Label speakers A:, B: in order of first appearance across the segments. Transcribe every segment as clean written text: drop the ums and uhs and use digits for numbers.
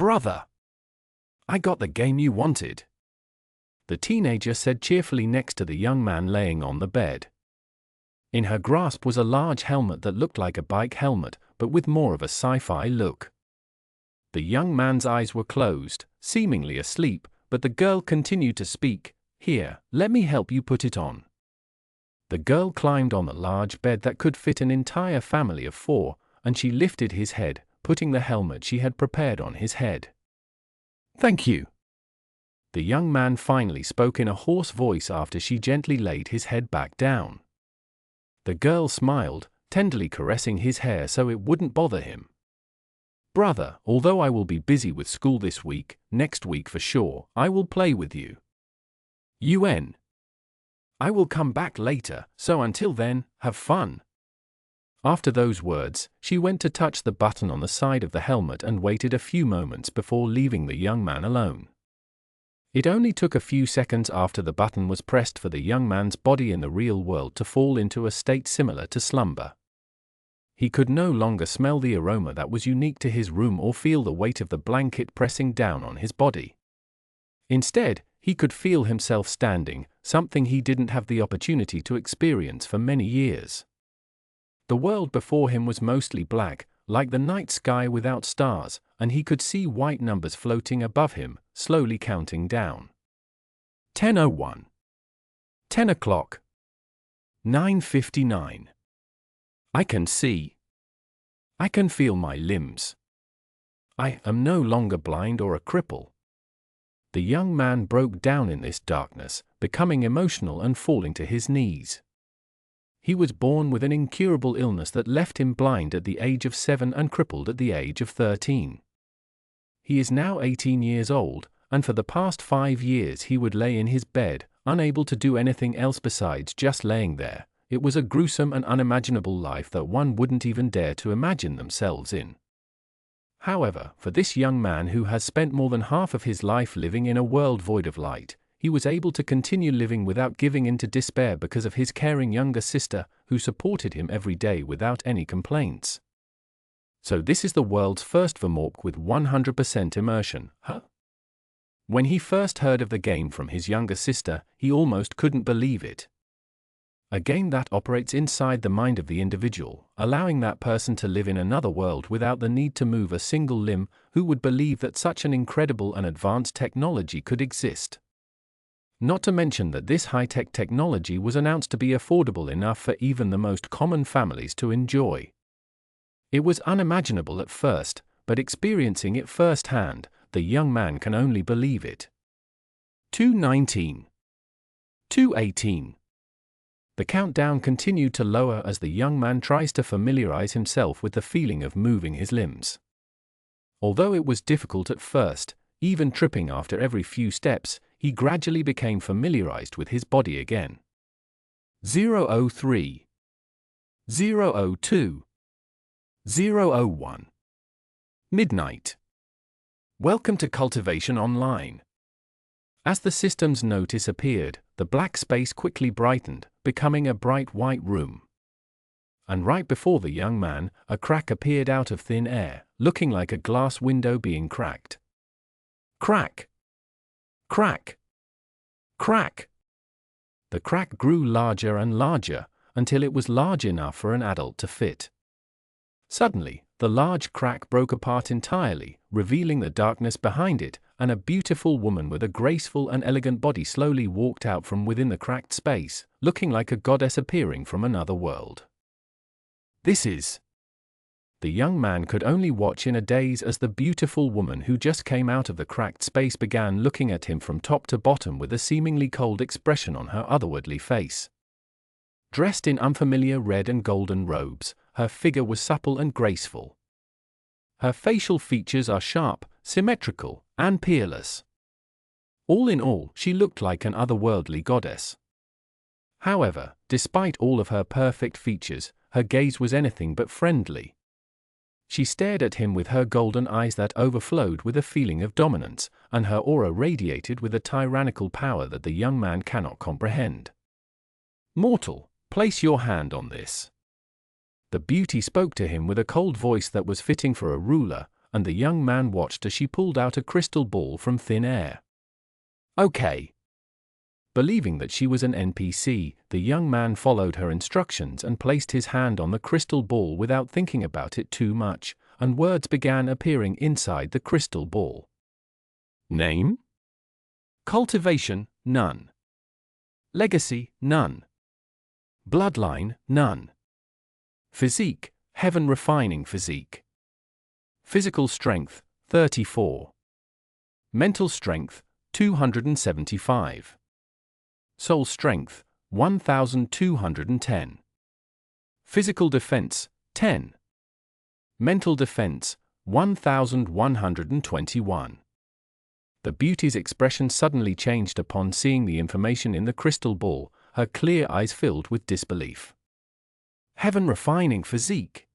A: Brother! I got the game you wanted, the teenager said cheerfully next to the young man laying on the bed. In her grasp was a large helmet that looked like a bike helmet, but with more of a sci-fi look. The young man's eyes were closed, seemingly asleep, but the girl continued to speak. Here, let me help you put it on. The girl climbed on the large bed that could fit an entire family of 4, and she lifted his head, putting the helmet she had prepared on his head. Thank you. The young man finally spoke in a hoarse voice after she gently laid his head back down. The girl smiled, tenderly caressing his hair so it wouldn't bother him. Brother, although I will be busy with school this week, next week for sure, I will play with you. Yuan. I will come back later, so until then, have fun. After those words, she went to touch the button on the side of the helmet and waited a few moments before leaving the young man alone. It only took a few seconds after the button was pressed for the young man's body in the real world to fall into a state similar to slumber. He could no longer smell the aroma that was unique to his room or feel the weight of the blanket pressing down on his body. Instead, he could feel himself standing, something he didn't have the opportunity to experience for many years. The world before him was mostly black, like the night sky without stars, and he could see white numbers floating above him, slowly counting down. 10:01. 10 o'clock. 9:59. I can see. I can feel my limbs. I am no longer blind or a cripple. The young man broke down in this darkness, becoming emotional and falling to his knees. He was born with an incurable illness that left him blind at the age of 7 and crippled at the age of 13. He is now 18 years old, and for the past 5 years he would lay in his bed, unable to do anything else besides just laying there. It was a gruesome and unimaginable life that one wouldn't even dare to imagine themselves in. However, for this young man who has spent more than half of his life living in a world void of light, he was able to continue living without giving in to despair because of his caring younger sister, who supported him every day without any complaints. So this is the world's first VRMMORPG with 100% immersion, huh? When he first heard of the game from his younger sister, he almost couldn't believe it. A game that operates inside the mind of the individual, allowing that person to live in another world without the need to move a single limb. Who would believe that such an incredible and advanced technology could exist? Not to mention that this high-tech technology was announced to be affordable enough for even the most common families to enjoy. It was unimaginable at first, but experiencing it firsthand, the young man can only believe it. 2:19. 2:18. The countdown continued to lower as the young man tries to familiarize himself with the feeling of moving his limbs. Although it was difficult at first, even tripping after every few steps, he gradually became familiarized with his body again. 0:03. 0:02. 0:01. Midnight. Welcome to Cultivation Online. As the system's notice appeared, the black space quickly brightened, becoming a bright white room. And right before the young man, a crack appeared out of thin air, looking like a glass window being cracked. Crack! Crack! Crack! The crack grew larger and larger, until it was large enough for an adult to fit. Suddenly, the large crack broke apart entirely, revealing the darkness behind it, and a beautiful woman with a graceful and elegant body slowly walked out from within the cracked space, looking like a goddess appearing from another world. This is... The young man could only watch in a daze as the beautiful woman who just came out of the cracked space began looking at him from top to bottom with a seemingly cold expression on her otherworldly face. Dressed in unfamiliar red and golden robes, her figure was supple and graceful. Her facial features are sharp, symmetrical, and peerless. All in all, she looked like an otherworldly goddess. However, despite all of her perfect features, her gaze was anything but friendly. She stared at him with her golden eyes that overflowed with a feeling of dominance, and her aura radiated with a tyrannical power that the young man cannot comprehend. "Mortal, place your hand on this." The beauty spoke to him with a cold voice that was fitting for a ruler, and the young man watched as she pulled out a crystal ball from thin air. Okay. Believing that she was an NPC, the young man followed her instructions and placed his hand on the crystal ball without thinking about it too much, and words began appearing inside the crystal ball. Name? Cultivation, none. Legacy, none. Bloodline, none. Physique, heaven refining physique. Physical strength, 34. Mental strength, 275. Soul strength, 1210. Physical defense, 10. Mental defense, 1121. The beauty's expression suddenly changed upon seeing the information in the crystal ball, her clear eyes filled with disbelief. Heaven refining physique.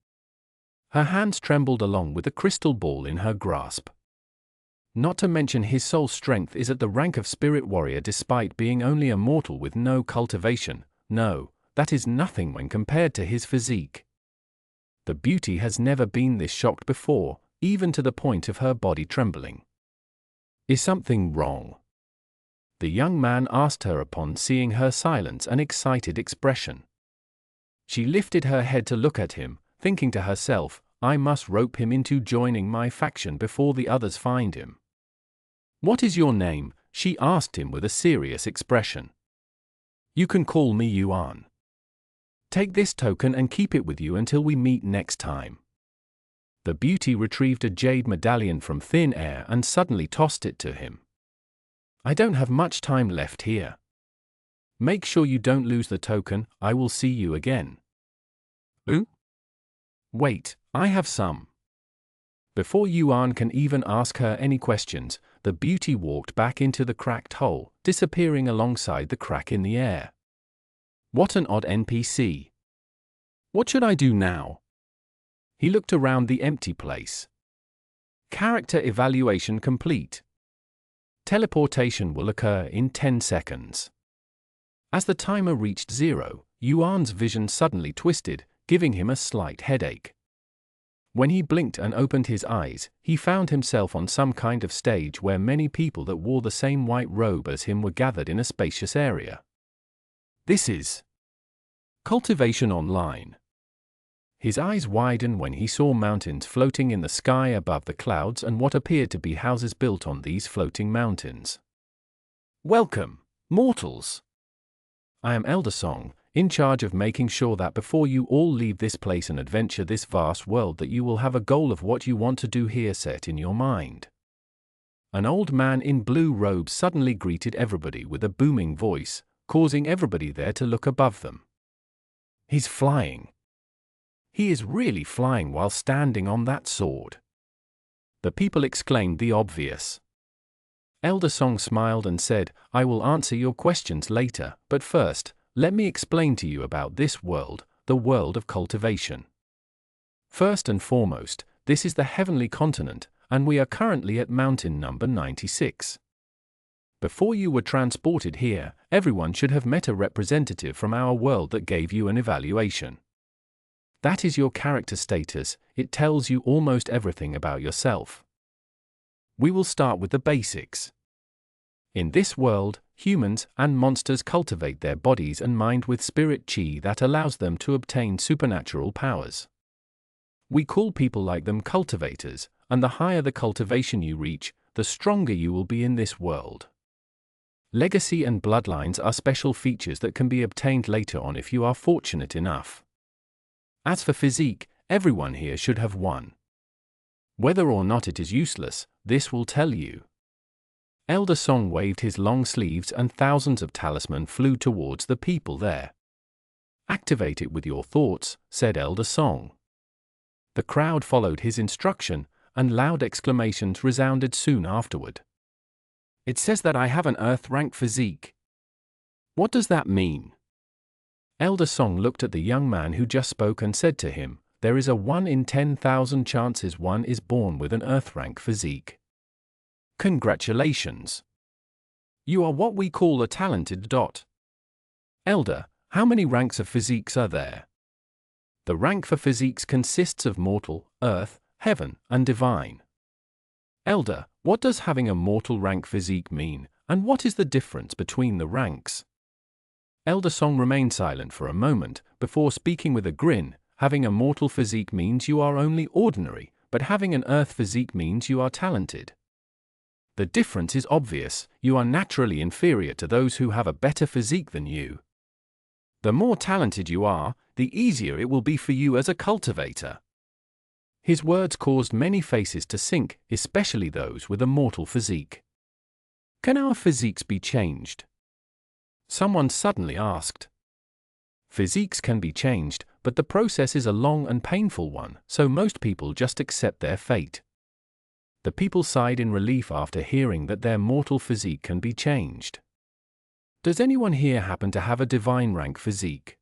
A: Her hands trembled along with the crystal ball in her grasp. Not to mention his soul strength is at the rank of spirit warrior despite being only a mortal with no cultivation. No, that is nothing when compared to his physique. The beauty has never been this shocked before, even to the point of her body trembling. Is something wrong? The young man asked her upon seeing her silence and excited expression. She lifted her head to look at him, thinking to herself, I must rope him into joining my faction before the others find him. What is your name? She asked him with a serious expression. You can call me Yuan. Take this token and keep it with you until we meet next time. The beauty retrieved a jade medallion from thin air and suddenly tossed it to him. I don't have much time left here. Make sure you don't lose the token, I will see you again. Ooh? Wait, I have some. Before Yuan can even ask her any questions, the beauty walked back into the cracked hole, disappearing alongside the crack in the air. What an odd NPC. What should I do now? He looked around the empty place. Character evaluation complete. Teleportation will occur in 10 seconds. As the timer reached 0, Yuan's vision suddenly twisted, giving him a slight headache. When he blinked and opened his eyes, he found himself on some kind of stage where many people that wore the same white robe as him were gathered in a spacious area. This is Cultivation Online. His eyes widened when he saw mountains floating in the sky above the clouds and what appeared to be houses built on these floating mountains. Welcome, mortals! I am Elder Song, in charge of making sure that before you all leave this place and adventure this vast world that you will have a goal of what you want to do here set in your mind. An old man in blue robes suddenly greeted everybody with a booming voice, causing everybody there to look above them. He's flying. He is really flying while standing on that sword. The people exclaimed the obvious. Elder Song smiled and said, I will answer your questions later, but first, let me explain to you about this world, the world of cultivation. First and foremost, this is the heavenly continent, and we are currently at mountain number 96. Before you were transported here, everyone should have met a representative from our world that gave you an evaluation. That is your character status, it tells you almost everything about yourself. We will start with the basics. In this world, humans and monsters cultivate their bodies and mind with spirit chi that allows them to obtain supernatural powers. We call people like them cultivators, and the higher the cultivation you reach, the stronger you will be in this world. Legacy and bloodlines are special features that can be obtained later on if you are fortunate enough. As for physique, everyone here should have one. Whether or not it is useless, this will tell you. Elder Song waved his long sleeves and thousands of talisman flew towards the people there. Activate it with your thoughts, said Elder Song. The crowd followed his instruction, and loud exclamations resounded soon afterward. It says that I have an Earth-rank physique. What does that mean? Elder Song looked at the young man who just spoke and said to him, there is a 1 in 10,000 chances one is born with an Earth-rank physique. Congratulations. You are what we call a talented dot. Elder, how many ranks of physiques are there? The rank for physiques consists of mortal, earth, heaven, and divine. Elder, what does having a mortal rank physique mean, and what is the difference between the ranks? Elder Song remained silent for a moment, before speaking with a grin. Having a mortal physique means you are only ordinary, but having an earth physique means you are talented. The difference is obvious. You are naturally inferior to those who have a better physique than you. The more talented you are, the easier it will be for you as a cultivator. His words caused many faces to sink, especially those with a mortal physique. Can our physiques be changed? Someone suddenly asked. Physiques can be changed, but the process is a long and painful one, so most people just accept their fate. The people sighed in relief after hearing that their mortal physique can be changed. Does anyone here happen to have a divine rank physique?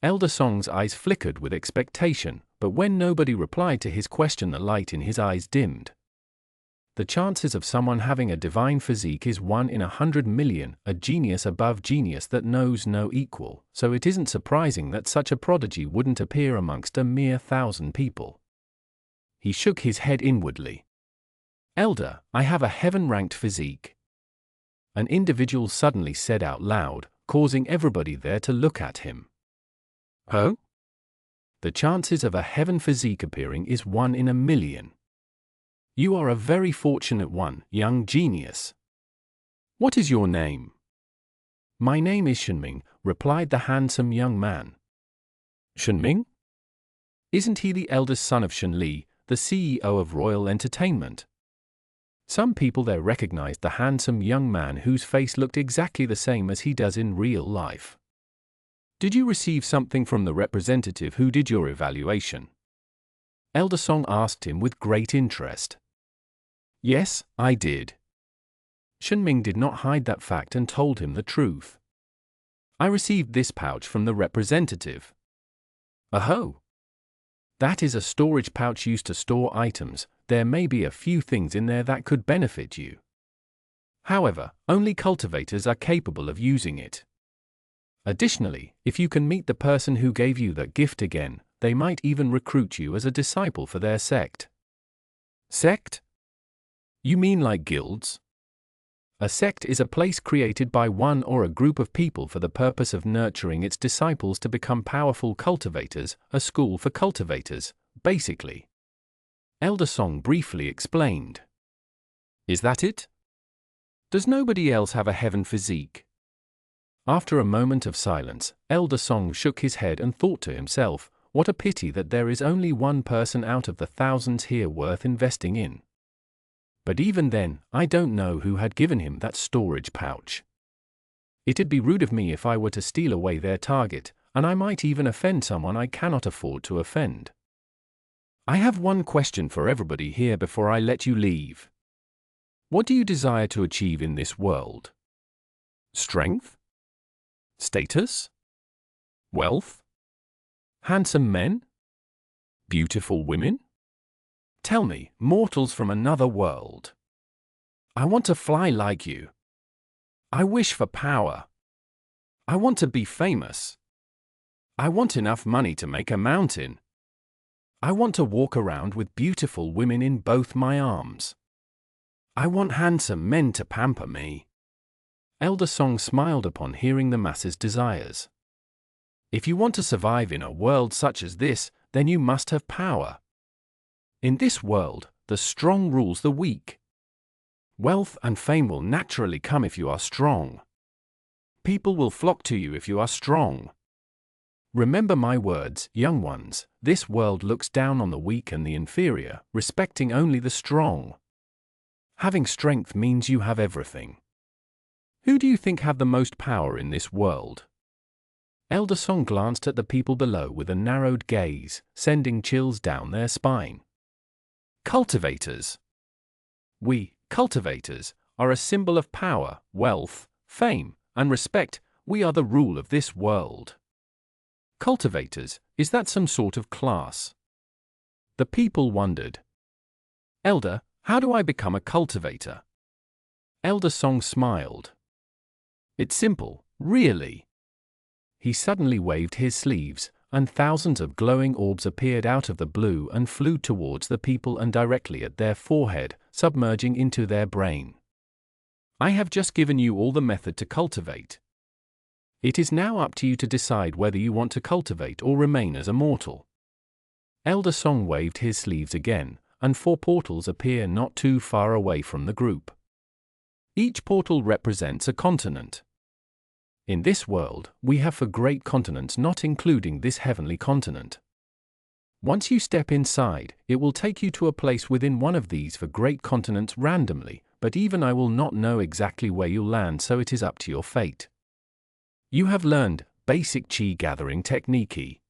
A: Elder Song's eyes flickered with expectation, but when nobody replied to his question, the light in his eyes dimmed. The chances of someone having a divine physique is 1 in 100 million, a genius above genius that knows no equal, so it isn't surprising that such a prodigy wouldn't appear amongst a mere 1,000 people. He shook his head inwardly. Elder, I have a heaven-ranked physique. An individual suddenly said out loud, causing everybody there to look at him. Oh? The chances of a heaven physique appearing is 1 in a million. You are a very fortunate one, young genius. What is your name? My name is Shenming, replied the handsome young man. Shenming? Isn't he the eldest son of Shenli, the CEO of Royal Entertainment? Some people there recognized the handsome young man whose face looked exactly the same as he does in real life. Did you receive something from the representative who did your evaluation? Elder Song asked him with great interest. Yes, I did. Shenming did not hide that fact and told him the truth. I received this pouch from the representative. Oh! That is a storage pouch used to store items. There may be a few things in there that could benefit you. However, only cultivators are capable of using it. Additionally, if you can meet the person who gave you that gift again, they might even recruit you as a disciple for their sect. Sect? You mean like guilds? A sect is a place created by one or a group of people for the purpose of nurturing its disciples to become powerful cultivators, a school for cultivators, basically. Elder Song briefly explained. Is that it? Does nobody else have a heaven physique? After a moment of silence, Elder Song shook his head and thought to himself, what a pity that there is only one person out of the thousands here worth investing in. But even then, I don't know who had given him that storage pouch. It'd be rude of me if I were to steal away their target, and I might even offend someone I cannot afford to offend. I have one question for everybody here before I let you leave. What do you desire to achieve in this world? Strength? Status? Wealth? Handsome men? Beautiful women? Tell me, mortals from another world. I want to fly like you. I wish for power. I want to be famous. I want enough money to make a mountain. I want to walk around with beautiful women in both my arms. I want handsome men to pamper me. Elder Song smiled upon hearing the masses' desires. If you want to survive in a world such as this, then you must have power. In this world, the strong rules the weak. Wealth and fame will naturally come if you are strong. People will flock to you if you are strong. Remember my words, young ones, this world looks down on the weak and the inferior, respecting only the strong. Having strength means you have everything. Who do you think have the most power in this world? Elder Song glanced at the people below with a narrowed gaze, sending chills down their spine. Cultivators. We, cultivators, are a symbol of power, wealth, fame, and respect. We are the rule of this world. Cultivators, is that some sort of class? The people wondered. Elder, how do I become a cultivator? Elder Song smiled. It's simple, really. He suddenly waved his sleeves, and thousands of glowing orbs appeared out of the blue and flew towards the people and directly at their forehead, submerging into their brain. I have just given you all the method to cultivate. It is now up to you to decide whether you want to cultivate or remain as a mortal. Elder Song waved his sleeves again, and 4 portals appear not too far away from the group. Each portal represents a continent. In this world, we have 4 great continents, not including this heavenly continent. Once you step inside, it will take you to a place within one of these 4 great continents randomly, but even I will not know exactly where you'll land, so it is up to your fate. You have learned basic chi gathering technique.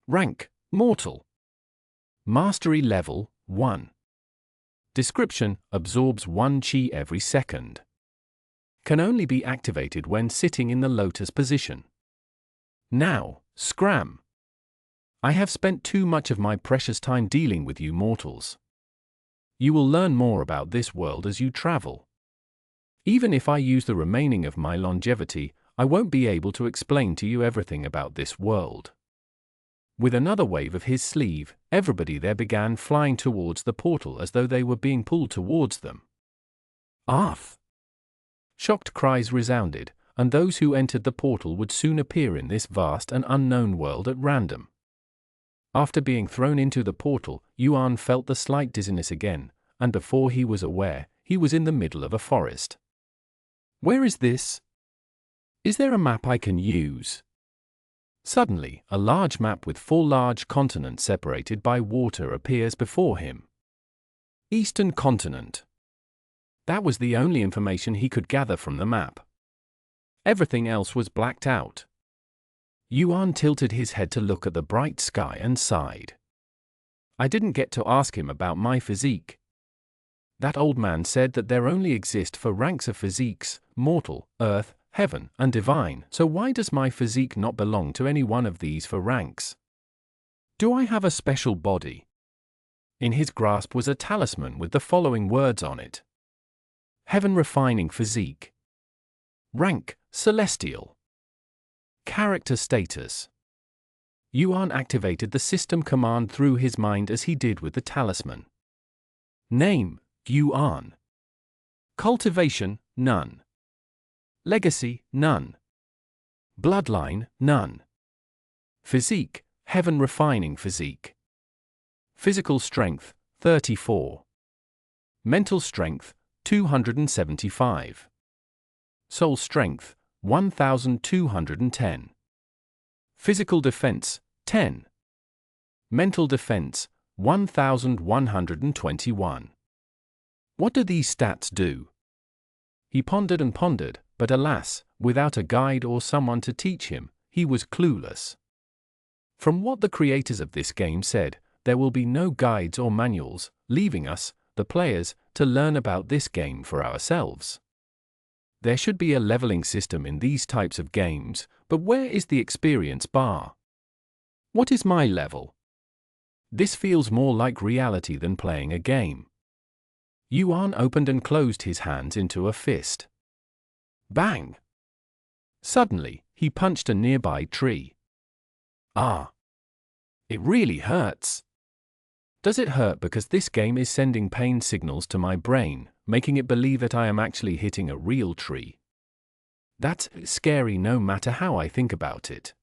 A: Rank, mortal. Mastery level, 1. Description, absorbs 1 chi every second. Can only be activated when sitting in the lotus position. Now, scram. I have spent too much of my precious time dealing with you mortals. You will learn more about this world as you travel. Even if I use the remaining of my longevity, I won't be able to explain to you everything about this world. With another wave of his sleeve, everybody there began flying towards the portal as though they were being pulled towards them. Arth! Shocked cries resounded, and those who entered the portal would soon appear in this vast and unknown world at random. After being thrown into the portal, Yuan felt the slight dizziness again, and before he was aware, he was in the middle of a forest. Where is this? Is there a map I can use? Suddenly, a large map with 4 large continents separated by water appears before him. Eastern continent. That was the only information he could gather from the map. Everything else was blacked out. Yuan tilted his head to look at the bright sky and sighed. I didn't get to ask him about my physique. That old man said that there only exist 4 ranks of physiques: mortal, earth, heaven, and divine, so why does my physique not belong to any one of these 4 ranks? Do I have a special body? In his grasp was a talisman with the following words on it. Heaven refining physique. Rank, celestial. Character status. Yuan activated the system command through his mind as he did with the talisman. Name, Yuan. Cultivation, none. Legacy, none. Bloodline, none. Physique, heaven refining physique. Physical strength, 34. Mental strength, 275. Soul strength, 1210. Physical defense, 10. Mental defense, 1121. What do these stats do? He pondered and pondered, but alas, without a guide or someone to teach him, he was clueless. From what the creators of this game said, there will be no guides or manuals, leaving us, the players, to learn about this game for ourselves. There should be a leveling system in these types of games, but where is the experience bar? What is my level? This feels more like reality than playing a game. Yuan opened and closed his hands into a fist. Bang! Suddenly, he punched a nearby tree. Ah! It really hurts. Does it hurt because this game is sending pain signals to my brain, making it believe that I am actually hitting a real tree? That's scary no matter how I think about it.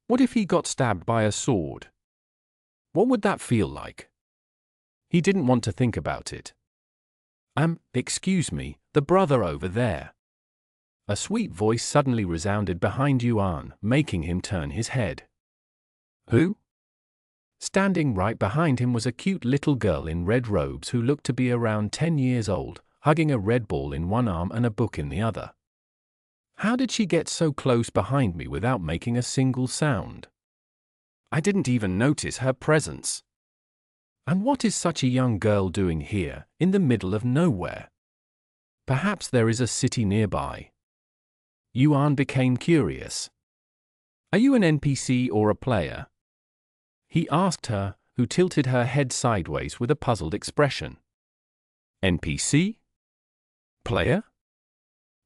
A: What if he got stabbed by a sword? What would that feel like? He didn't want to think about it. Excuse me, the brother over there. A sweet voice suddenly resounded behind Yuan, making him turn his head. Who? Standing right behind him was a cute little girl in red robes who looked to be around 10 years old, hugging a red ball in one arm and a book in the other. How did she get so close behind me without making a single sound? I didn't even notice her presence. And what is such a young girl doing here, in the middle of nowhere? Perhaps there is a city nearby. Yuan became curious. Are you an NPC or a player? He asked her, who tilted her head sideways with a puzzled expression. NPC? Player?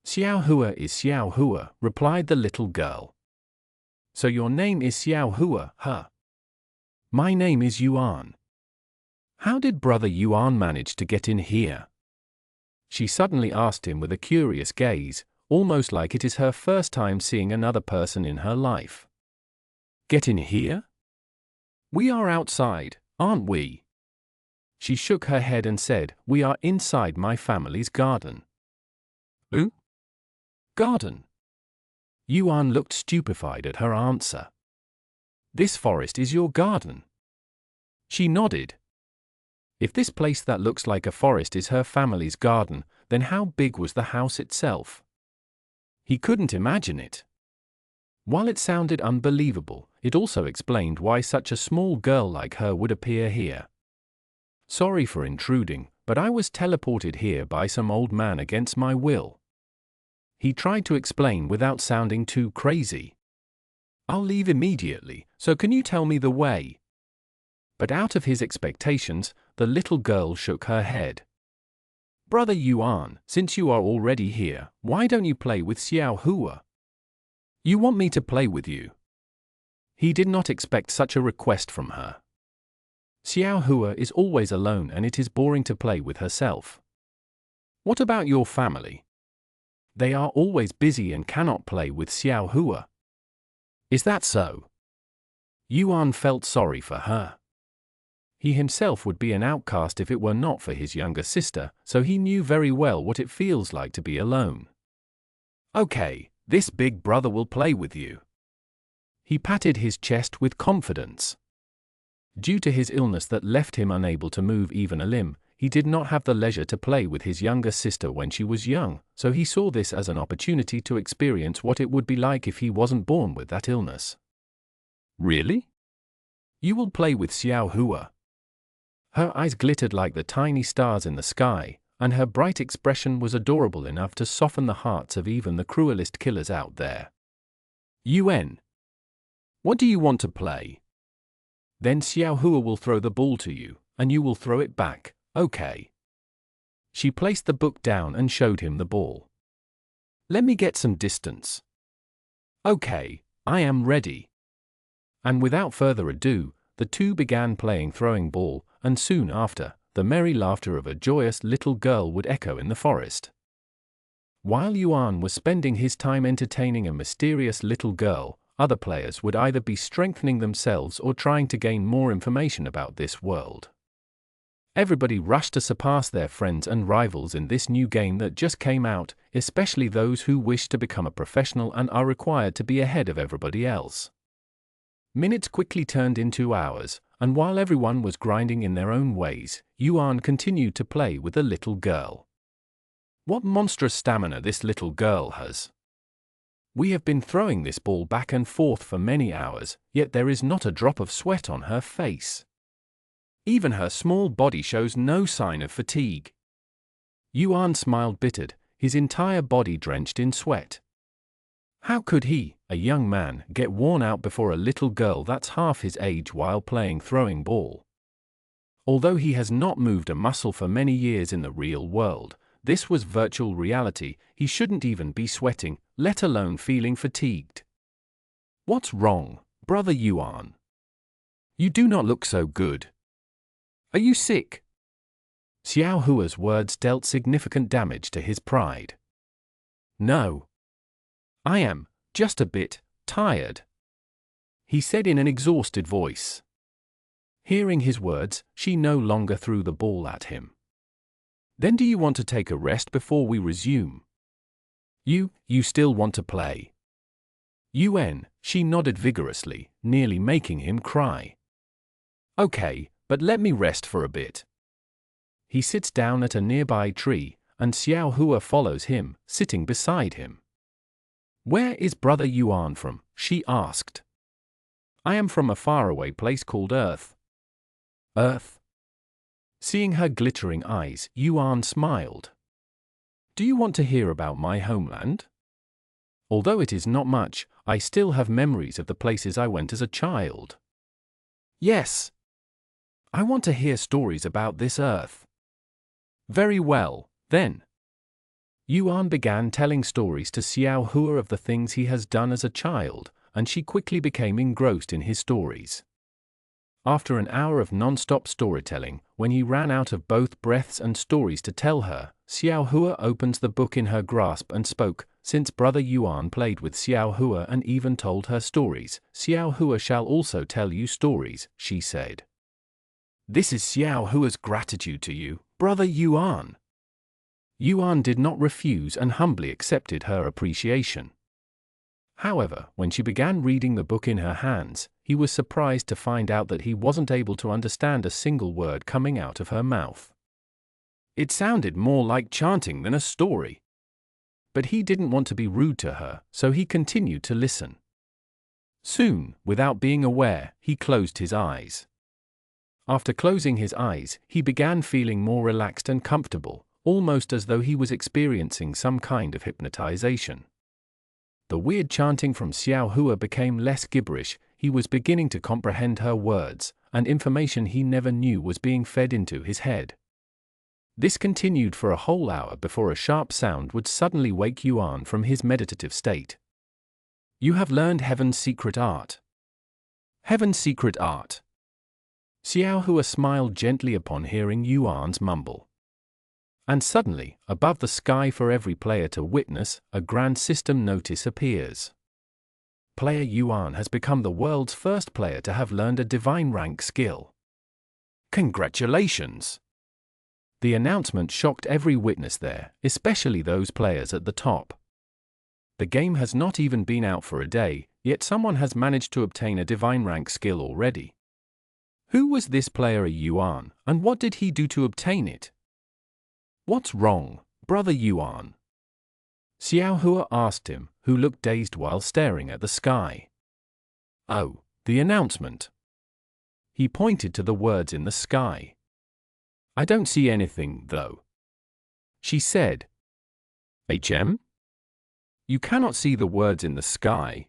A: Xiaohua is Xiaohua, replied the little girl. So your name is Xiaohua, huh? My name is Yuan. How did Brother Yuan manage to get in here? She suddenly asked him with a curious gaze, almost like it is her first time seeing another person in her life. Get in here? We are outside, aren't we? She shook her head and said, we are inside my family's garden. Who? Garden? Yuan looked stupefied at her answer. This forest is your garden? She nodded. If this place that looks like a forest is her family's garden, then how big was the house itself? He couldn't imagine it. While it sounded unbelievable, it also explained why such a small girl like her would appear here. Sorry for intruding, but I was teleported here by some old man against my will. He tried to explain without sounding too crazy. I'll leave immediately, so can you tell me the way? But out of his expectations, the little girl shook her head. Brother Yuan, since you are already here, why don't you play with Xiao Hua? You want me to play with you? He did not expect such a request from her. Xiao Hua is always alone and it is boring to play with herself. What about your family? They are always busy and cannot play with Xiao Hua. Is that so? Yuan felt sorry for her. He himself would be an outcast if it were not for his younger sister, so he knew very well what it feels like to be alone. Okay, this big brother will play with you. He patted his chest with confidence. Due to his illness that left him unable to move even a limb, he did not have the leisure to play with his younger sister when she was young, so he saw this as an opportunity to experience what it would be like if he wasn't born with that illness. Really? You will play with Xiao Hua? Her eyes glittered like the tiny stars in the sky, and her bright expression was adorable enough to soften the hearts of even the cruelest killers out there. Yuan, what do you want to play? Then Xiao Hua will throw the ball to you, and you will throw it back, okay? She placed the book down and showed him the ball. Let me get some distance. Okay, I am ready. And without further ado, the two began playing throwing ball, and soon after, the merry laughter of a joyous little girl would echo in the forest. While Yuan was spending his time entertaining a mysterious little girl, other players would either be strengthening themselves or trying to gain more information about this world. Everybody rushed to surpass their friends and rivals in this new game that just came out, especially those who wish to become a professional and are required to be ahead of everybody else. Minutes quickly turned into hours, and while everyone was grinding in their own ways, Yuan continued to play with the little girl. What monstrous stamina this little girl has! We have been throwing this ball back and forth for many hours, yet there is not a drop of sweat on her face. Even her small body shows no sign of fatigue. Yuan smiled bittered, his entire body drenched in sweat. How could he, a young man, get worn out before a little girl that's half his age while playing throwing ball? Although he has not moved a muscle for many years in the real world, this was virtual reality. He shouldn't even be sweating, let alone feeling fatigued. What's wrong, Brother Yuan? You do not look so good. Are you sick? Xiao Hua's words dealt significant damage to his pride. No. I am just a bit tired, he said in an exhausted voice. Hearing his words, she no longer threw the ball at him. Then do you want to take a rest before we resume? You still want to play? Yuan, she nodded vigorously, nearly making him cry. Okay, but let me rest for a bit. He sits down at a nearby tree, and Xiao Hua follows him, sitting beside him. Where is Brother Yuan from? She asked. I am from a faraway place called Earth. Earth? Seeing her glittering eyes, Yuan smiled. Do you want to hear about my homeland? Although it is not much, I still have memories of the places I went as a child. Yes. I want to hear stories about this Earth. Very well, then. Yuan began telling stories to Xiao Hua of the things he has done as a child, and she quickly became engrossed in his stories. After an hour of non-stop storytelling, when he ran out of both breaths and stories to tell her, Xiao Hua opens the book in her grasp and spoke. Since Brother Yuan played with Xiao Hua and even told her stories, Xiao Hua shall also tell you stories, she said. This is Xiao Hua's gratitude to you, Brother Yuan. Yuan did not refuse and humbly accepted her appreciation. However, when she began reading the book in her hands, he was surprised to find out that he wasn't able to understand a single word coming out of her mouth. It sounded more like chanting than a story. But he didn't want to be rude to her, so he continued to listen. Soon, without being aware, he closed his eyes. After closing his eyes, he began feeling more relaxed and comfortable, almost as though he was experiencing some kind of hypnotization. The weird chanting from Xiao Hua became less gibberish. He was beginning to comprehend her words, and information he never knew was being fed into his head. This continued for a whole hour before a sharp sound would suddenly wake Yuan from his meditative state. You have learned Heaven's secret art. Heaven's secret art. Xiao Hua smiled gently upon hearing Yuan's mumble. And suddenly, above the sky for every player to witness, a grand system notice appears. Player Yuan has become the world's first player to have learned a divine rank skill. Congratulations! The announcement shocked every witness there, especially those players at the top. The game has not even been out for a day, yet someone has managed to obtain a divine rank skill already. Who was this player Yuan, and what did he do to obtain it? What's wrong, Brother Yuan? Xiao Hua asked him, who looked dazed while staring at the sky. Oh, the announcement. He pointed to the words in the sky. I don't see anything, though. She said. HM? You cannot see the words in the sky.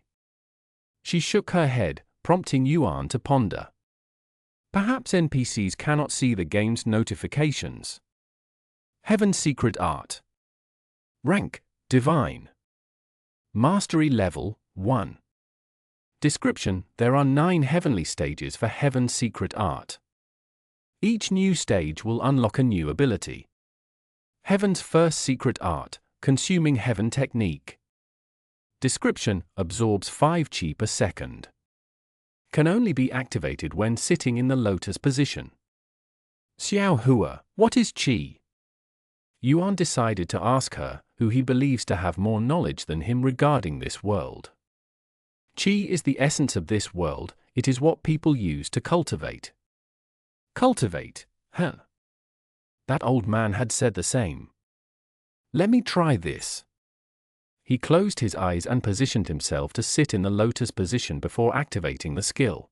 A: She shook her head, prompting Yuan to ponder. Perhaps NPCs cannot see the game's notifications. Heaven's secret art. Rank, Divine. Mastery level, 1. Description: there are 9 heavenly stages for Heaven's secret art. Each new stage will unlock a new ability. Heaven's first secret art, Consuming Heaven technique. Description: absorbs 5 chi per second. Can only be activated when sitting in the lotus position. Xiao Hua, what is chi? Yuan decided to ask her, who he believes to have more knowledge than him regarding this world. Qi is the essence of this world. It is what people use to cultivate. Cultivate, huh? That old man had said the same. Let me try this. He closed his eyes and positioned himself to sit in the lotus position before activating the skill.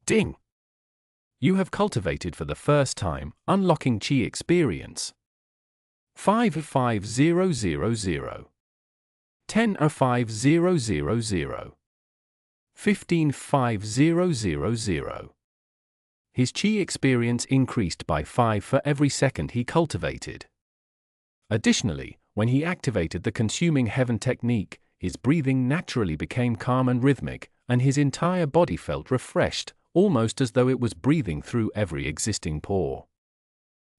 A: Ding! You have cultivated for the first time, unlocking Qi experience. 55000 105000 15500. His Qi experience increased by 5 for every second he cultivated. Additionally, when he activated the Consuming Heaven technique, his breathing naturally became calm and rhythmic, and his entire body felt refreshed, almost as though it was breathing through every existing pore.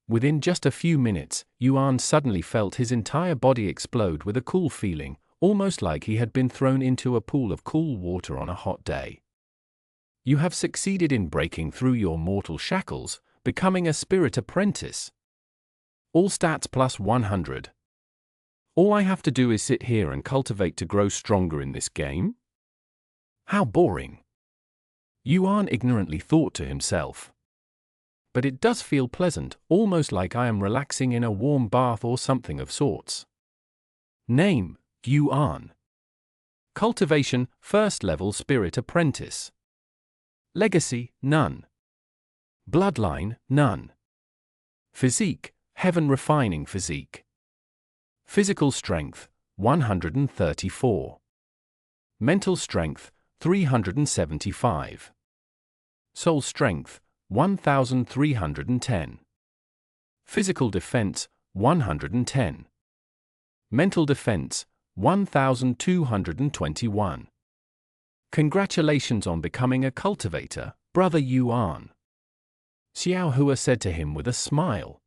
A: Within just a few minutes, Yuan suddenly felt his entire body explode with a cool feeling, almost like he had been thrown into a pool of cool water on a hot day. You have succeeded in breaking through your mortal shackles, becoming a spirit apprentice. All stats plus 100. All I have to do is sit here and cultivate to grow stronger in this game? How boring. Yuan ignorantly thought to himself. But it does feel pleasant, almost like I am relaxing in a warm bath or something of sorts. Name, Yuan. Cultivation, first level spirit apprentice. Legacy, none. Bloodline, none. Physique, heaven refining physique. Physical strength, 134. Mental strength, 375. Soul strength, 1310. Physical defense, 110. Mental defense, 1221. Congratulations on becoming a cultivator, Brother Yuan. Xiao Hua said to him with a smile.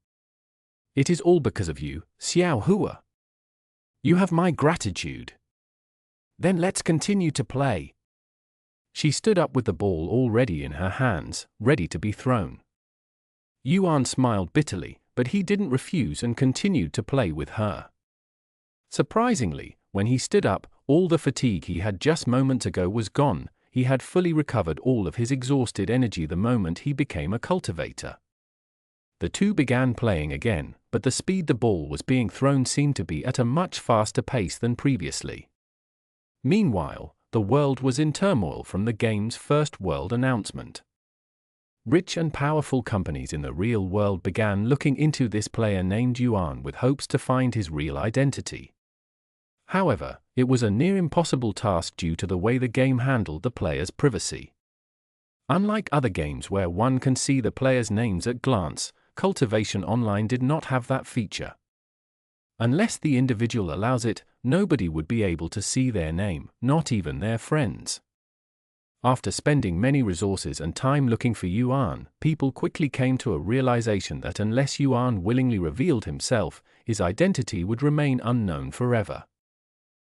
A: It is all because of you, Xiao Hua. You have my gratitude. Then let's continue to play. She stood up with the ball already in her hands, ready to be thrown. Yuan smiled bitterly, but he didn't refuse and continued to play with her. Surprisingly, when he stood up, all the fatigue he had just moments ago was gone. He had fully recovered all of his exhausted energy the moment he became a cultivator. The two began playing again, but the speed the ball was being thrown seemed to be at a much faster pace than previously. Meanwhile, the world was in turmoil from the game's first world announcement. Rich and powerful companies in the real world began looking into this player named Yuan with hopes to find his real identity. However, it was a near impossible task due to the way the game handled the player's privacy. Unlike other games where one can see the player's names at glance, Cultivation Online did not have that feature. Unless the individual allows it, nobody would be able to see their name, not even their friends. After spending many resources and time looking for Yuan, people quickly came to a realization that unless Yuan willingly revealed himself, his identity would remain unknown forever.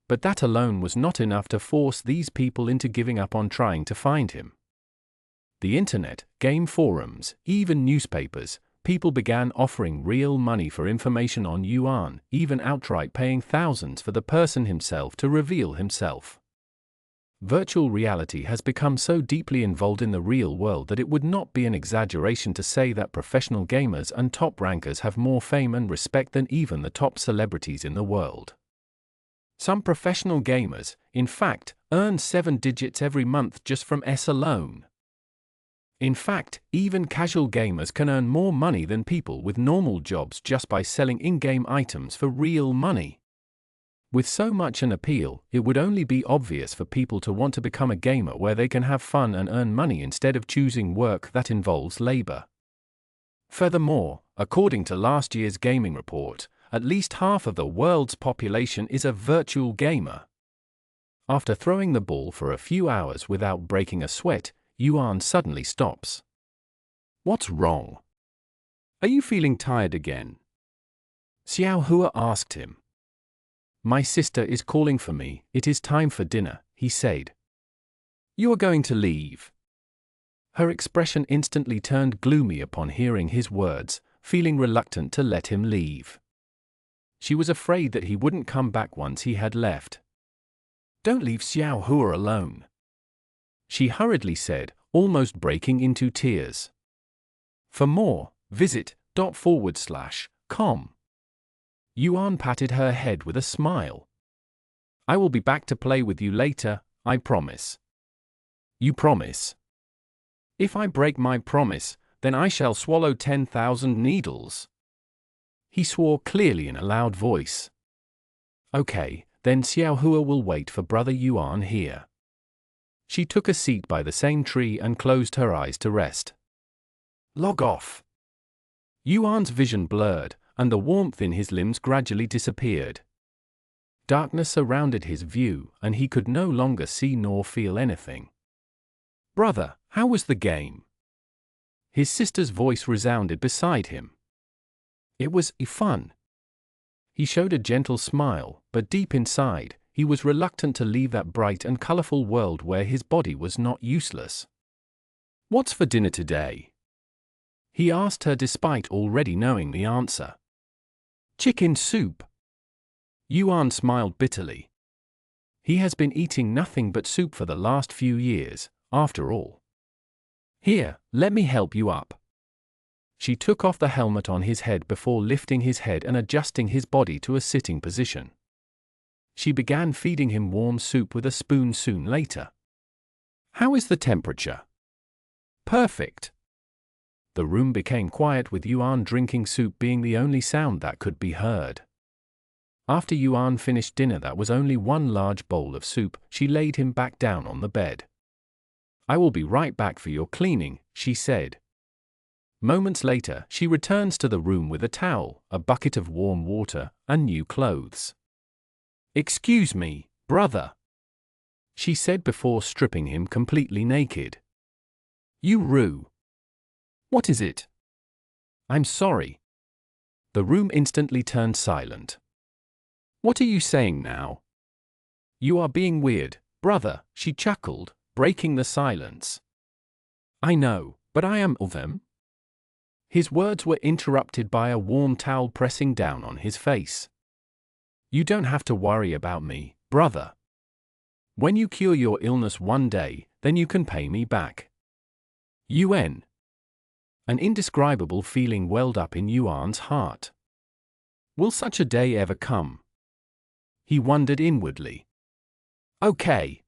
A: But that alone was not enough to force these people into giving up on trying to find him. The internet, game forums, even newspapers, people began offering real money for information on Yuan, even outright paying thousands for the person himself to reveal himself. Virtual reality has become so deeply involved in the real world that it would not be an exaggeration to say that professional gamers and top rankers have more fame and respect than even the top celebrities in the world. Some professional gamers, in fact, earn 7 digits every month just from S alone. In fact, even casual gamers can earn more money than people with normal jobs just by selling in-game items for real money. With so much an appeal, it would only be obvious for people to want to become a gamer where they can have fun and earn money instead of choosing work that involves labor. Furthermore, according to last year's gaming report, at least half of the world's population is a virtual gamer. After throwing the ball for a few hours without breaking a sweat, Yuan suddenly stops. What's wrong? Are you feeling tired again? Xiao Hua asked him. My sister is calling for me, it is time for dinner, he said. You are going to leave. Her expression instantly turned gloomy upon hearing his words, feeling reluctant to let him leave. She was afraid that he wouldn't come back once he had left. Don't leave Xiao Hua alone, she hurriedly said, almost breaking into tears. For more, visit .com. Yuan patted her head with a smile. I will be back to play with you later, I promise. You promise? If I break my promise, then I shall swallow 10,000 needles. He swore clearly in a loud voice. Okay, then Xiao Hua will wait for brother Yuan here. She took a seat by the same tree and closed her eyes to rest. Log off. Yuan's vision blurred, and the warmth in his limbs gradually disappeared. Darkness surrounded his view, and he could no longer see nor feel anything. Brother, how was the game? His sister's voice resounded beside him. It was fun. He showed a gentle smile, but deep inside, he was reluctant to leave that bright and colorful world where his body was not useless. What's for dinner today? He asked her despite already knowing the answer. Chicken soup. Yuan smiled bitterly. He has been eating nothing but soup for the last few years, after all. Here, let me help you up. She took off the helmet on his head before lifting his head and adjusting his body to a sitting position. She began feeding him warm soup with a spoon soon later. How is the temperature? Perfect. The room became quiet with Yuan drinking soup being the only sound that could be heard. After Yuan finished dinner that was only one large bowl of soup, she laid him back down on the bed. I will be right back for your cleaning, she said. Moments later, she returns to the room with a towel, a bucket of warm water, and new clothes. Excuse me, brother, she said before stripping him completely naked. You rue. What is it? I'm sorry. The room instantly turned silent. What are you saying now? You are being weird, brother, she chuckled, breaking the silence. I know, but I am of them. His words were interrupted by a warm towel pressing down on his face. You don't have to worry about me, brother. When you cure your illness one day, then you can pay me back. Yuan. An indescribable feeling welled up in Yuan's heart. Will such a day ever come? He wondered inwardly. Okay.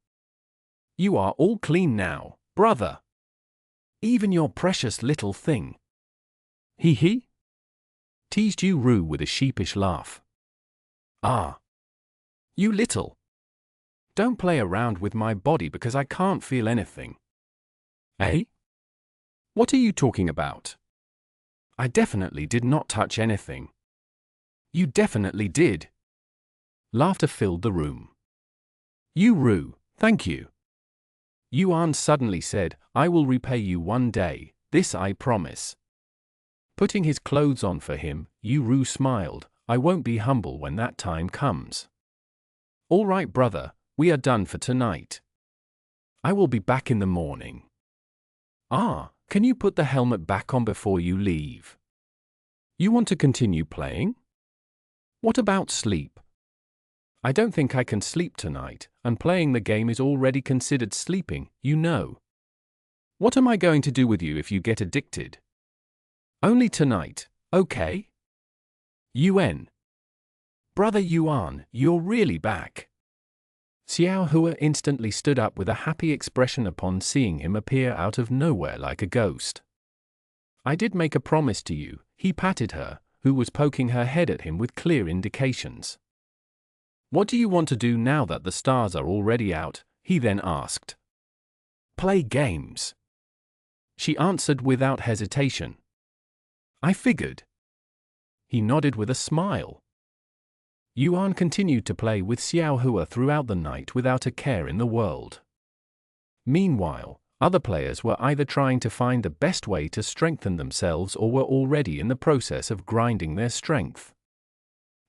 A: You are all clean now, brother. Even your precious little thing. He? Teased Yu with a sheepish laugh. Ah. You little. Don't play around with my body because I can't feel anything. Eh? What are you talking about? I definitely did not touch anything. You definitely did. Laughter filled the room. Yu, thank you. Yuan suddenly said, I will repay you one day, this I promise. Putting his clothes on for him, Yu smiled, I won't be humble when that time comes. All right, brother, we are done for tonight. I will be back in the morning. Ah, can you put the helmet back on before you leave? You want to continue playing? What about sleep? I don't think I can sleep tonight, and playing the game is already considered sleeping, you know. What am I going to do with you if you get addicted? Only tonight, okay? Yuan. Brother Yuan, you're really back. Xiaohua instantly stood up with a happy expression upon seeing him appear out of nowhere like a ghost. I did make a promise to you, he patted her, who was poking her head at him with clear indications. What do you want to do now that the stars are already out? He then asked. Play games. She answered without hesitation. I figured. He nodded with a smile. Yuan continued to play with Xiaohua throughout the night without a care in the world. Meanwhile, other players were either trying to find the best way to strengthen themselves or were already in the process of grinding their strength.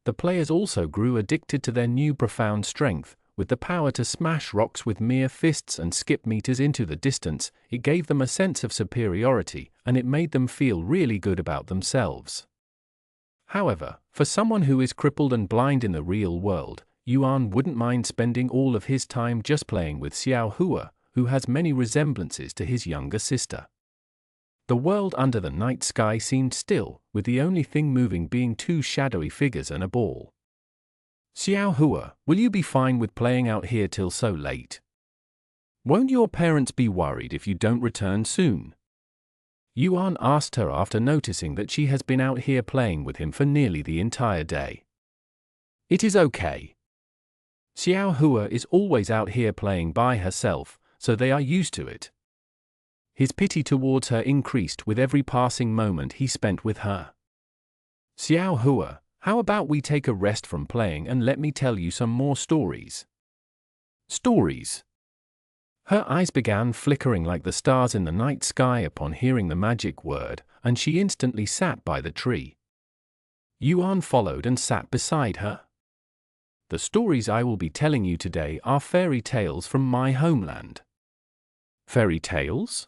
A: The players also grew addicted to their new profound strength, with the power to smash rocks with mere fists and skip meters into the distance. It gave them a sense of superiority, and it made them feel really good about themselves. However, for someone who is crippled and blind in the real world, Yuan wouldn't mind spending all of his time just playing with Xiaohua, who has many resemblances to his younger sister. The world under the night sky seemed still, with the only thing moving being two shadowy figures and a ball. Xiaohua, will you be fine with playing out here till so late? Won't your parents be worried if you don't return soon? Yuan asked her after noticing that she has been out here playing with him for nearly the entire day. It is okay. Xiaohua is always out here playing by herself, so they are used to it. His pity towards her increased with every passing moment he spent with her. Xiaohua, how about we take a rest from playing and let me tell you some more stories? Stories? Her eyes began flickering like the stars in the night sky upon hearing the magic word, and she instantly sat by the tree. Yuan followed and sat beside her. The stories I will be telling you today are fairy tales from my homeland. Fairy tales?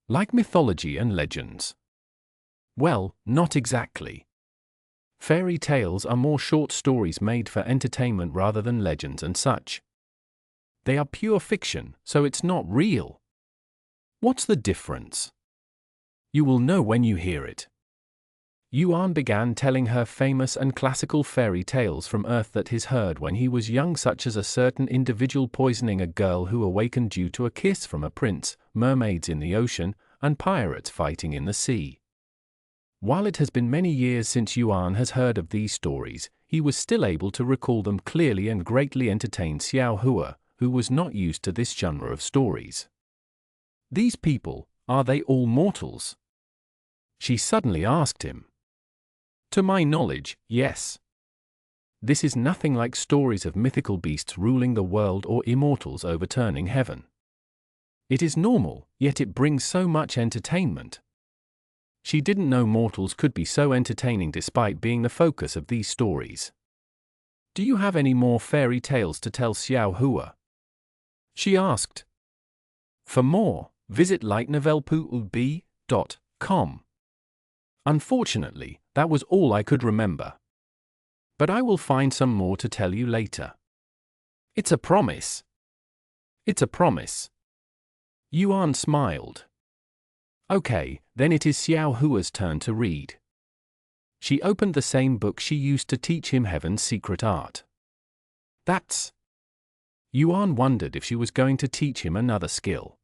A: Like mythology and legends? Well, not exactly. Fairy tales are more short stories made for entertainment rather than legends and such. They are pure fiction, so it's not real. What's the difference? You will know when you hear it. Yuan began telling her famous and classical fairy tales from Earth that he's heard when he was young, such as a certain individual poisoning a girl who awakened due to a kiss from a prince, mermaids in the ocean, and pirates fighting in the sea. While it has been many years since Yuan has heard of these stories, he was still able to recall them clearly and greatly entertained Xiaohua, who was not used to this genre of stories. These people, are they all mortals? She suddenly asked him. To my knowledge, yes. This is nothing like stories of mythical beasts ruling the world or immortals overturning heaven. It is normal, yet it brings so much entertainment. She didn't know mortals could be so entertaining despite being the focus of these stories. "Do you have any more fairy tales to tell, Xiao Hua?" she asked. For more, visit lightnovelpub.com. Unfortunately, that was all I could remember. But I will find some more to tell you later. It's a promise. It's a promise. Yuan smiled. Okay, then it is Xiao Hua's turn to read. She opened the same book she used to teach him Heaven's secret art. That's... Yuan wondered if she was going to teach him another skill.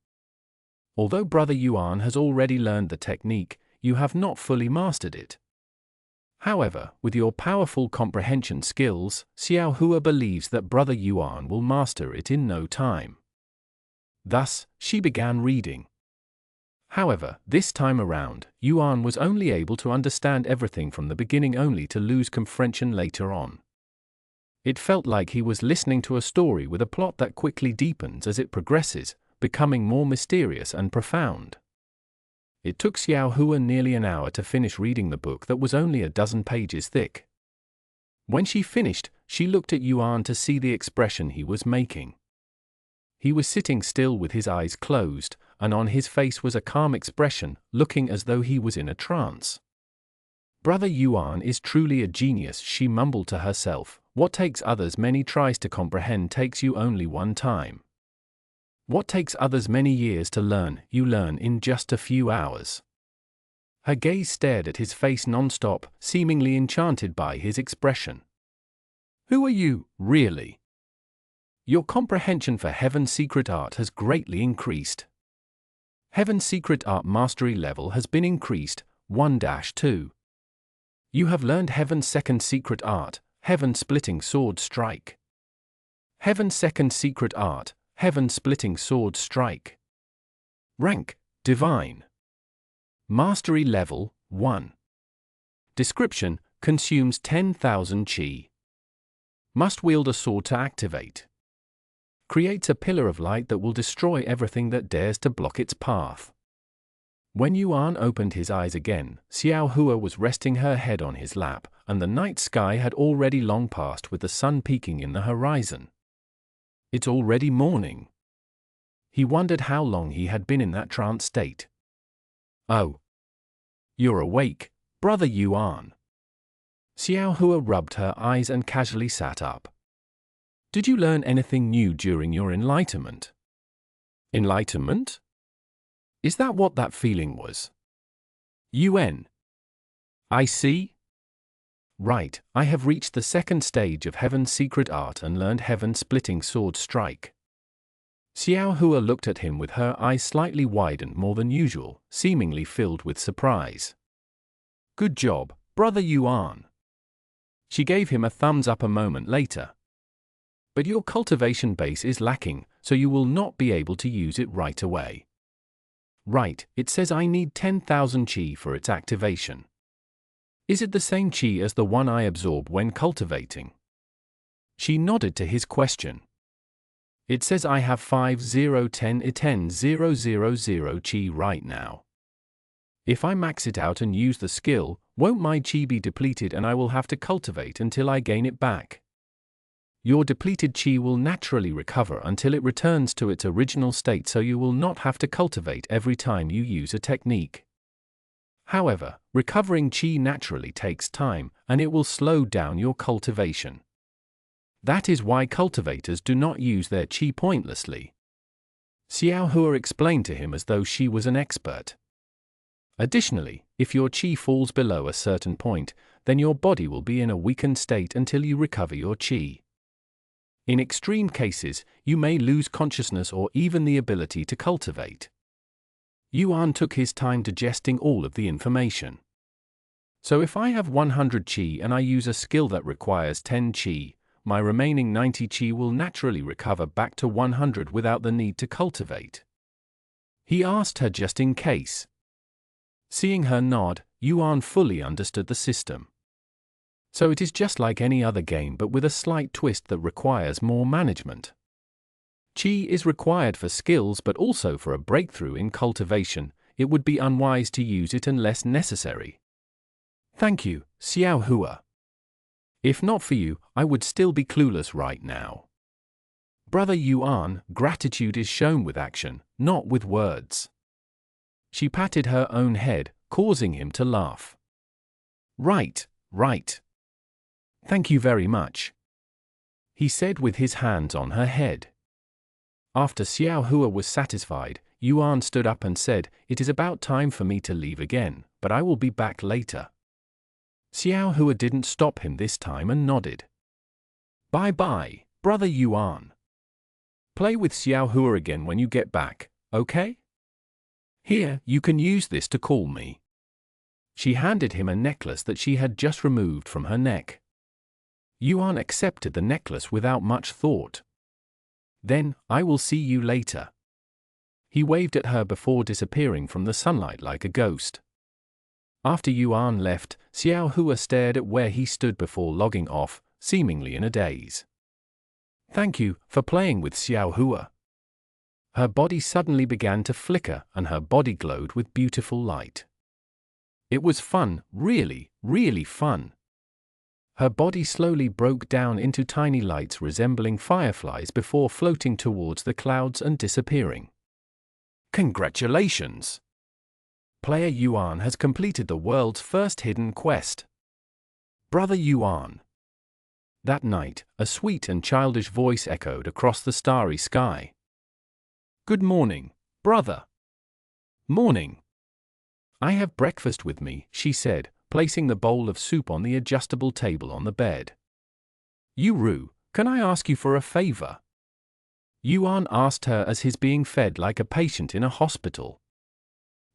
A: Although Brother Yuan has already learned the technique, you have not fully mastered it. However, with your powerful comprehension skills, Xiao Hua believes that Brother Yuan will master it in no time. Thus, she began reading. However, this time around, Yuan was only able to understand everything from the beginning only to lose comprehension later on. It felt like he was listening to a story with a plot that quickly deepens as it progresses, becoming more mysterious and profound. It took Xiao Hua nearly an hour to finish reading the book that was only a dozen pages thick. When she finished, she looked at Yuan to see the expression he was making. He was sitting still with his eyes closed, and on his face was a calm expression, looking as though he was in a trance. Brother Yuan is truly a genius, she mumbled to herself. What takes others many tries to comprehend takes you only one time. What takes others many years to learn, you learn in just a few hours. Her gaze stared at his face non-stop, seemingly enchanted by his expression. Who are you, really? Your comprehension for Heaven's secret art has greatly increased. Heaven's secret art mastery level has been increased, 1-2. You have learned Heaven's second secret art, Heaven Splitting Sword Strike. Heaven's second secret art, Heaven Splitting Sword Strike. Rank, Divine. Mastery level, 1. Description, consumes 10,000 Qi. Must wield a sword to activate. Creates a pillar of light that will destroy everything that dares to block its path. When Yuan opened his eyes again, Xiao Hua was resting her head on his lap, and the night sky had already long passed with the sun peeking in the horizon. It's already morning. He wondered how long he had been in that trance state. Oh. You're awake, Brother Yuan. Xiao Hua rubbed her eyes and casually sat up. Did you learn anything new during your enlightenment? Enlightenment? Is that what that feeling was? Yuan. I see. Right, I have reached the second stage of Heaven's secret art and learned Heaven Splitting Sword Strike. Xiao Hua looked at him with her eyes slightly widened more than usual, seemingly filled with surprise. Good job, Brother Yuan. She gave him a thumbs up a moment later. But your cultivation base is lacking, so you will not be able to use it right away. Right, it says I need 10,000 Qi for its activation. Is it the same Qi as the one I absorb when cultivating? She nodded to his question. It says I have 5010 Qi right now. If I max it out and use the skill, won't my Qi be depleted and I will have to cultivate until I gain it back? Your depleted Qi will naturally recover until it returns to its original state, so you will not have to cultivate every time you use a technique. However, recovering Qi naturally takes time, and it will slow down your cultivation. That is why cultivators do not use their Qi pointlessly. Xiao Hua explained to him as though she was an expert. Additionally, if your Qi falls below a certain point, then your body will be in a weakened state until you recover your Qi. In extreme cases, you may lose consciousness or even the ability to cultivate. Yuan took his time digesting all of the information. So if I have 100 Qi and I use a skill that requires 10 Qi, my remaining 90 Qi will naturally recover back to 100 without the need to cultivate. He asked her just in case. Seeing her nod, Yuan fully understood the system. So it is just like any other game but with a slight twist that requires more management. Qi is required for skills but also for a breakthrough in cultivation. it would be unwise to use it unless necessary. Thank you, Xiao Hua. If not for you, I would still be clueless right now. Brother Yuan, gratitude is shown with action, not with words. She patted her own head, causing him to laugh. Right, right. Thank you very much, he said with his hands on her head. After Xiao Hua was satisfied, Yuan stood up and said, "It is about time for me to leave again, but I will be back later." Xiao Hua didn't stop him this time and nodded. Bye-bye, Brother Yuan. Play with Xiao Hua again when you get back, okay? Here, you can use this to call me. She handed him a necklace that she had just removed from her neck. Yuan accepted the necklace without much thought. Then, I will see you later. He waved at her before disappearing from the sunlight like a ghost. After Yuan left, Xiao Hua stared at where he stood before logging off, seemingly in a daze. Thank you for playing with Xiao Hua. Her body suddenly began to flicker and her body glowed with beautiful light. It was fun, really, really fun. Her body slowly broke down into tiny lights resembling fireflies before floating towards the clouds and disappearing. Congratulations! Player Yuan has completed the world's first hidden quest. Brother Yuan. That night, a sweet and childish voice echoed across the starry sky. Good morning, brother. Morning. I have breakfast with me, she said, placing the bowl of soup on the adjustable table on the bed. Yuru, can I ask you for a favor? Yuan asked her as he's being fed like a patient in a hospital.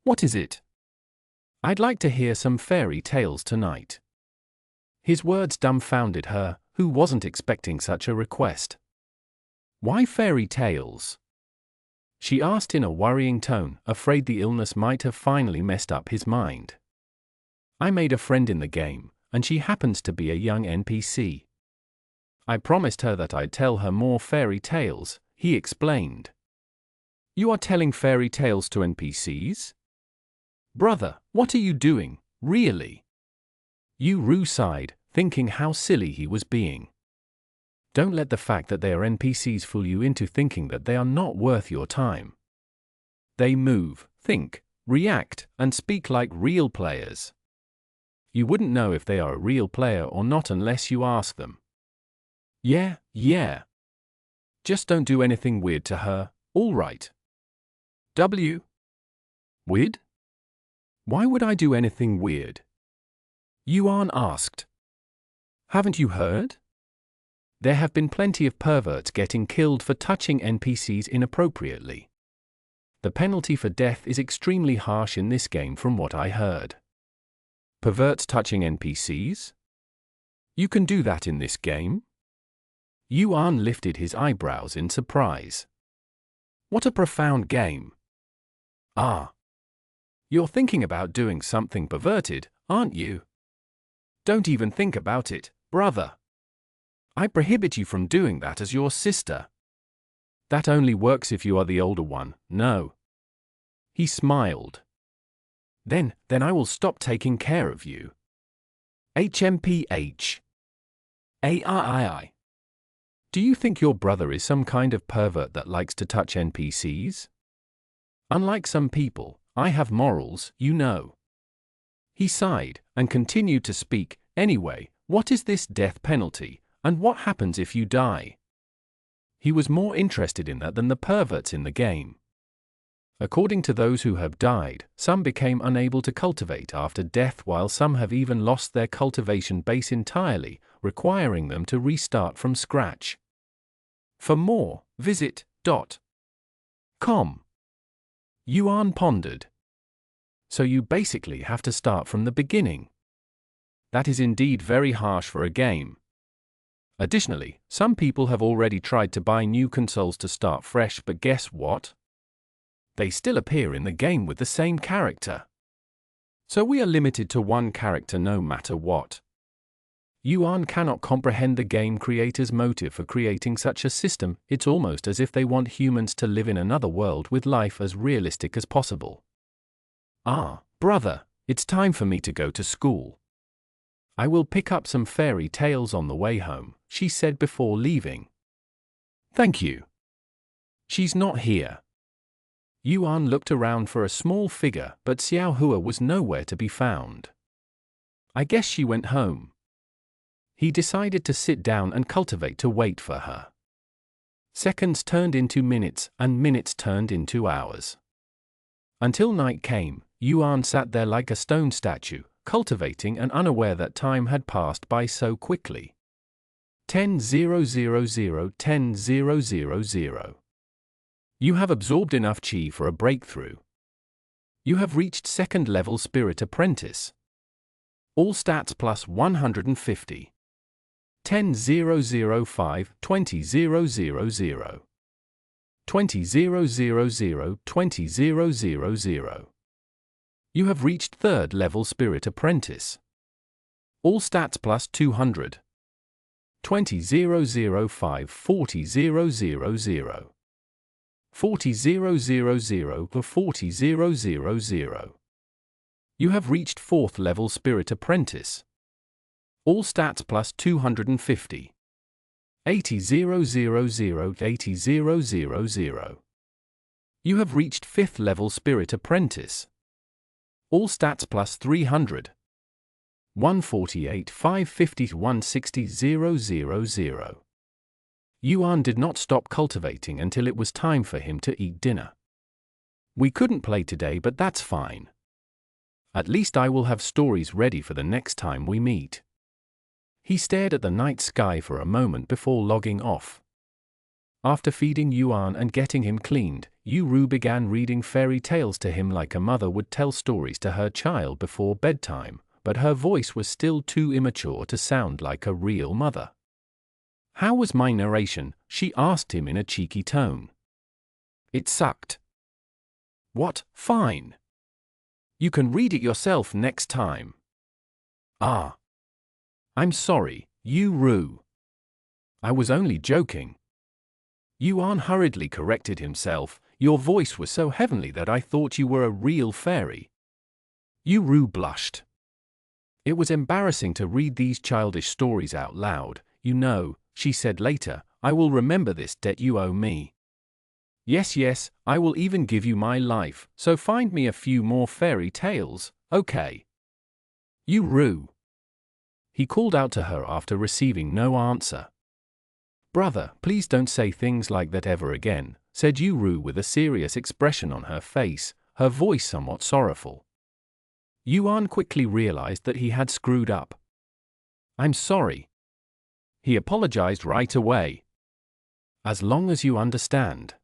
A: What is it? I'd like to hear some fairy tales tonight. His words dumbfounded her, who wasn't expecting such a request. Why fairy tales? She asked in a worrying tone, afraid the illness might have finally messed up his mind. I made a friend in the game, and she happens to be a young NPC. I promised her that I'd tell her more fairy tales, he explained. You are telling fairy tales to NPCs? Brother, what are you doing, really? Yuru sighed, thinking how silly he was being. Don't let the fact that they are NPCs fool you into thinking that they are not worth your time. They move, think, react, and speak like real players. You wouldn't know if they are a real player or not unless you ask them. Yeah. Just don't do anything weird to her, all right? Weird? Why would I do anything weird? Yuan asked. Haven't you heard? There have been plenty of perverts getting killed for touching NPCs inappropriately. The penalty for death is extremely harsh in this game from what I heard. Perverts touching NPCs? You can do that in this game? Yuan lifted his eyebrows in surprise. What a profound game. Ah. You're thinking about doing something perverted, aren't you? Don't even think about it, brother. I prohibit you from doing that as your sister. That only works if you are the older one, no. He smiled. Then I will stop taking care of you. HMPH. AII. Do you think your brother is some kind of pervert that likes to touch NPCs? Unlike some people, I have morals, you know. He sighed and continued to speak. Anyway, what is this death penalty, and what happens if you die? He was more interested in that than the perverts in the game. According to those who have died, some became unable to cultivate after death, while some have even lost their cultivation base entirely, requiring them to restart from scratch. For more, visit .com. Yuan pondered. So you basically have to start from the beginning. That is indeed very harsh for a game. Additionally, some people have already tried to buy new consoles to start fresh, but guess what? They still appear in the game with the same character. So we are limited to one character no matter what. Yuan cannot comprehend the game creators' motive for creating such a system. It's almost as if they want humans to live in another world with life as realistic as possible. Ah, brother, it's time for me to go to school. I will pick up some fairy tales on the way home, she said before leaving. Thank you. She's not here. Yuan looked around for a small figure, but Xiaohua was nowhere to be found. I guess she went home. He decided to sit down and cultivate to wait for her. Seconds turned into minutes, and minutes turned into hours. Until night came, Yuan sat there like a stone statue, cultivating and unaware that time had passed by so quickly. 10:00, 10:00. You have absorbed enough qi for a breakthrough. You have reached second level Spirit Apprentice. All stats plus 150. 10:005, 20:000. 20:000, 20:000. You have reached third level Spirit Apprentice. All stats plus 200. 20:005, 40:000. 40:000 to 40:000. You have reached fourth level Spirit Apprentice. All stats plus 250. 80:000, 80:000. You have reached fifth level Spirit Apprentice. All stats plus 300. 148, 550, 160, 000. Yuan did not stop cultivating until it was time for him to eat dinner. We couldn't play today, but that's fine. At least I will have stories ready for the next time we meet. He stared at the night sky for a moment before logging off. After feeding Yuan and getting him cleaned, Yu began reading fairy tales to him like a mother would tell stories to her child before bedtime, but her voice was still too immature to sound like a real mother. How was my narration? She asked him in a cheeky tone. It sucked. What? Fine. You can read it yourself next time. Ah. I'm sorry, Yu. I was only joking. Yuan hurriedly corrected himself. Your voice was so heavenly that I thought you were a real fairy. Yu blushed. It was embarrassing to read these childish stories out loud. You know, she said later, I will remember this debt you owe me. Yes, I will even give you my life, so find me a few more fairy tales, okay? Yu. He called out to her after receiving no answer. Brother, please don't say things like that ever again, said Yu with a serious expression on her face, her voice somewhat sorrowful. Yuan quickly realized that he had screwed up. I'm sorry. He apologized right away. As long as you understand.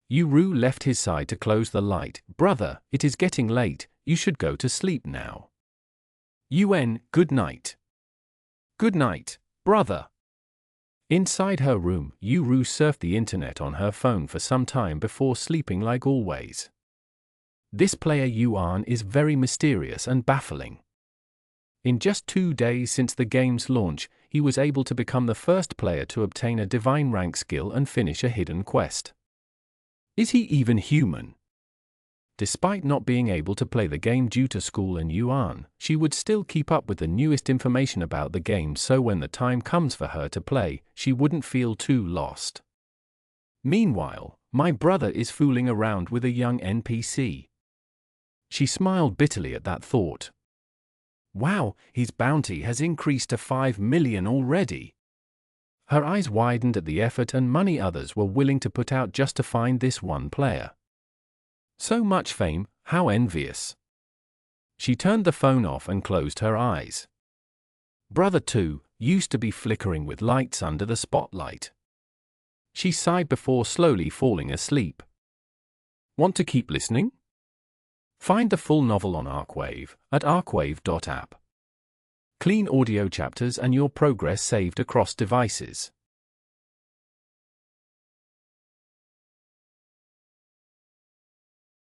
A: Yu left his side to close the light. Brother, it is getting late, you should go to sleep now. Yuan, good night. Good night, brother. Inside her room, Yu surfed the internet on her phone for some time before sleeping like always. This player Yuan is very mysterious and baffling. In just 2 days since the game's launch, he was able to become the first player to obtain a divine rank skill and finish a hidden quest. Is he even human? Despite not being able to play the game due to school and Yuan, she would still keep up with the newest information about the game so when the time comes for her to play, she wouldn't feel too lost. Meanwhile, my brother is fooling around with a young NPC. She smiled bitterly at that thought. Wow, his bounty has increased to 5 million already. Her eyes widened at the effort and money others were willing to put out just to find this one player. So much fame, how envious. She turned the phone off and closed her eyes. Brother too, used to be flickering with lights under the spotlight. She sighed before slowly falling asleep. Want to keep listening? Find the full novel on Arcwave, at arcwave.app. Clean audio chapters and your progress saved across devices.